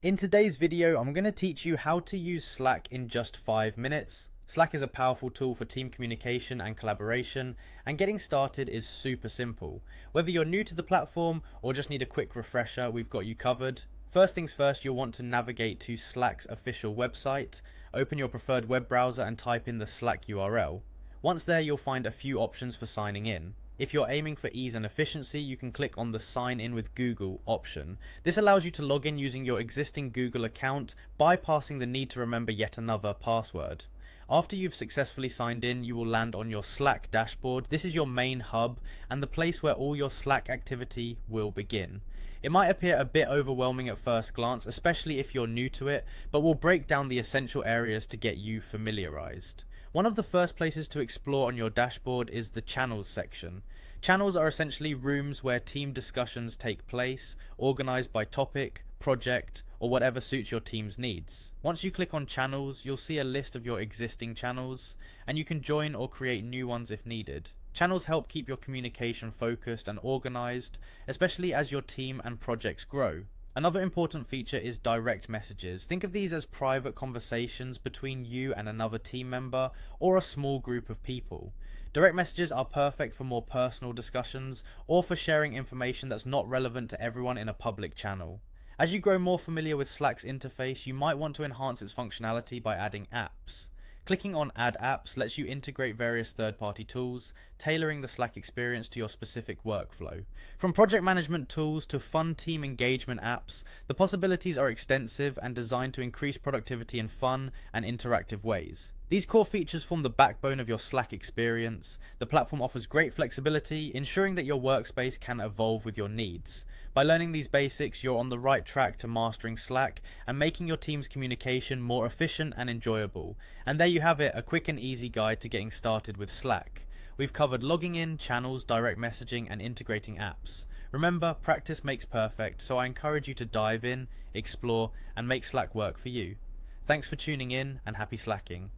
In today's video, I'm going to teach you how to use Slack in just 5 minutes. Slack is a powerful tool for team communication and collaboration, and getting started is super simple. Whether you're new to the platform or just need a quick refresher, we've got you covered. First things first, you'll want to navigate to Slack's official website. Open your preferred web browser and type in the Slack URL. Once there, you'll find a few options for signing in. If you're aiming for ease and efficiency, you can click on the Sign in with Google option. This allows you to log in using your existing Google account, bypassing the need to remember yet another password. After you've successfully signed in, you will land on your Slack dashboard. This is your main hub and the place where all your Slack activity will begin. It might appear a bit overwhelming at first glance, especially if you're new to it, but we'll break down the essential areas to get you familiarized. One of the first places to explore on your dashboard is the Channels section. Channels are essentially rooms where team discussions take place, organized by topic, project, or whatever suits your team's needs. Once you click on Channels, you'll see a list of your existing channels, and you can join or create new ones if needed. Channels help keep your communication focused and organized, especially as your team and projects grow. Another important feature is direct messages. Think of these as private conversations between you and another team member or a small group of people. Direct messages are perfect for more personal discussions or for sharing information that's not relevant to everyone in a public channel. As you grow more familiar with Slack's interface, you might want to enhance its functionality by adding apps. Clicking on Add Apps lets you integrate various third-party tools, tailoring the Slack experience to your specific workflow. From project management tools to fun team engagement apps, the possibilities are extensive and designed to increase productivity in fun and interactive ways. These core features form the backbone of your Slack experience. The platform offers great flexibility, ensuring that your workspace can evolve with your needs. By learning these basics, you're on the right track to mastering Slack and making your team's communication more efficient and enjoyable. And there you have it, a quick and easy guide to getting started with Slack. We've covered logging in, channels, direct messaging, and integrating apps. Remember, practice makes perfect, so I encourage you to dive in, explore, and make Slack work for you. Thanks for tuning in, and happy slacking.